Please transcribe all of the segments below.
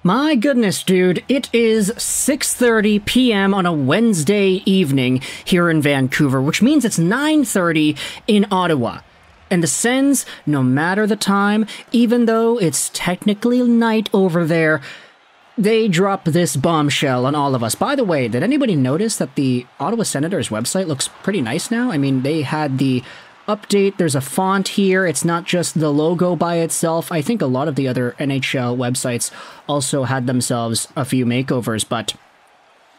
My goodness, dude, it is 6:30 p.m. on a Wednesday evening here in Vancouver, which means it's 9:30 in Ottawa. And the Sens, no matter the time, even though it's technically night over there, they drop this bombshell on all of us. By the way, did anybody notice that the Ottawa Senators website looks pretty nice now? I mean, they had the update, there's a font here, it's not just the logo by itself. I think a lot of the other NHL websites also had themselves a few makeovers, but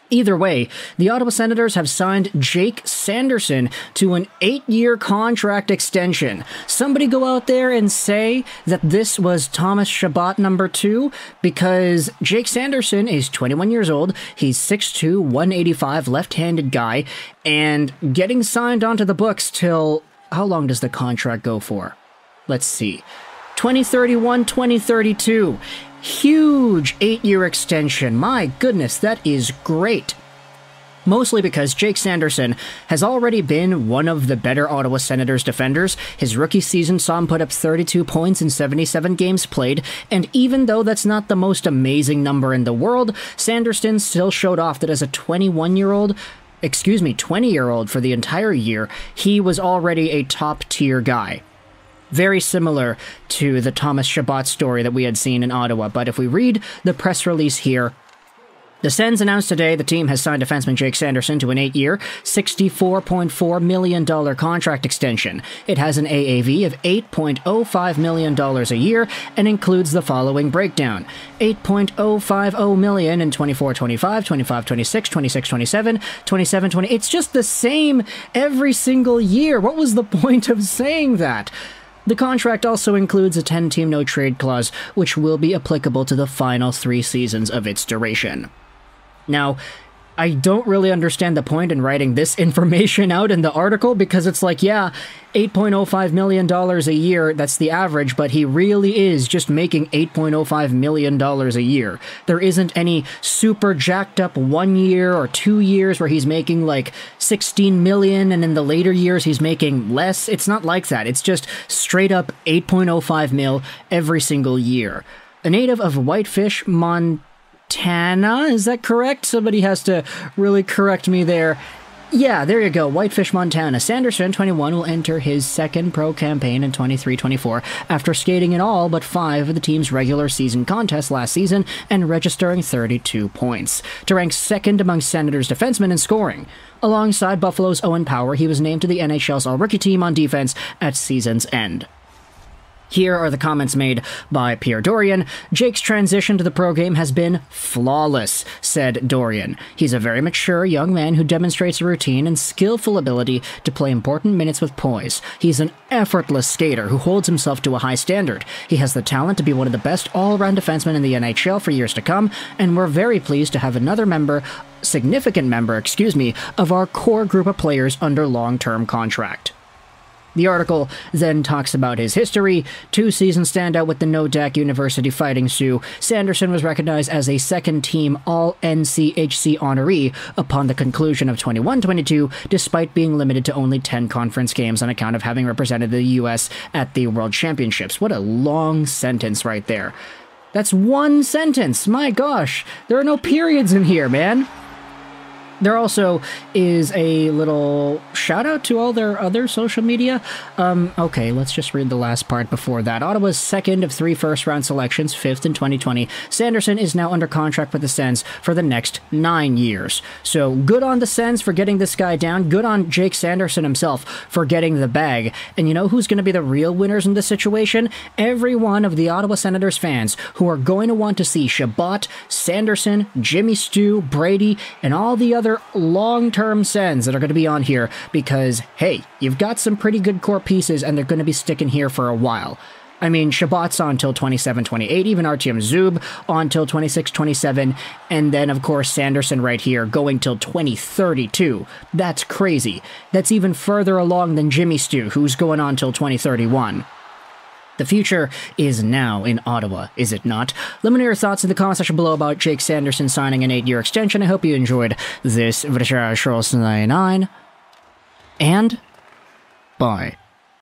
either way, the Ottawa Senators have signed Jake Sanderson to an 8-year contract extension. Somebody go out there and say that this was Thomas Chabot number 2, because Jake Sanderson is 21 years old, he's 6'2", 185, left-handed guy, and getting signed onto the books till... how long does the contract go for? Let's see. 2031, 2032. Huge 8-year extension. My goodness, that is great. Mostly because Jake Sanderson has already been one of the better Ottawa Senators defenders. His rookie season saw him put up 32 points in 77 games played, and even though that's not the most amazing number in the world, Sanderson still showed off that as a 20-year-old for the entire year, he was already a top-tier guy. Very similar to the Thomas Chabot story that we had seen in Ottawa, but if we read the press release here, the Sens announced today the team has signed defenseman Jake Sanderson to an 8-year, $64.4 million contract extension. It has an AAV of $8.05 million a year and includes the following breakdown: $8.050 million in 24-25, 25-26, 26-27, 27-20. It's just the same every single year. What was the point of saying that? The contract also includes a 10-team no-trade clause, which will be applicable to the final 3 seasons of its duration. Now, I don't really understand the point in writing this information out in the article, because it's like, yeah, $8.05 million a year, that's the average, but he really is just making $8.05 million a year. There isn't any super jacked up 1 year or 2 years where he's making like $16 million and in the later years he's making less. It's not like that. It's just straight up $8.05 mil every single year. A native of Whitefish, Montana, is that correct? Somebody has to really correct me there. Yeah, there you go, Whitefish, Montana. Sanderson, 21, will enter his second pro campaign in 23-24 after skating in all but 5 of the team's regular season contests last season and registering 32 points, to rank second among Senators defensemen in scoring. Alongside Buffalo's Owen Power, he was named to the NHL's All-Rookie team on defense at season's end. Here are the comments made by Pierre Dorian. Jake's transition to the pro game has been flawless, said Dorian. He's a very mature young man who demonstrates a routine and skillful ability to play important minutes with poise. He's an effortless skater who holds himself to a high standard. He has the talent to be one of the best all-around defensemen in the NHL for years to come, and we're very pleased to have another significant member, of our core group of players under long-term contract. The article then talks about his history. 2-season standout with the No-Dak University Fighting Sioux, Sanderson was recognized as a second-team All-NCHC honoree upon the conclusion of 21-22, despite being limited to only 10 conference games on account of having represented the U.S. at the World Championships. What a long sentence right there. That's one sentence! My gosh! There are no periods in here, man! There also is a little shout-out to all their other social media. Okay, let's just read the last part before that. Ottawa's second of 3 first-round selections, 5th in 2020. Sanderson is now under contract with the Sens for the next 9 years. So, good on the Sens for getting this guy down. Good on Jake Sanderson himself for getting the bag. And you know who's going to be the real winners in this situation? Every one of the Ottawa Senators fans who are going to want to see Chabot, Sanderson, Jimmy Stu, Brady, and all the other long-term Sens that are going to be on here, because, hey, you've got some pretty good core pieces and they're going to be sticking here for a while. I mean, Chabot's on till 27-28, even Artyom Zub on till 26-27, and then, of course, Sanderson right here going till 2032. That's crazy. That's even further along than Jimmy Stu, who's going on till 2031. The future is now in Ottawa, is it not? Let me know your thoughts in the comment section below about Jake Sanderson signing an 8-year extension. I hope you enjoyed this video, and bye.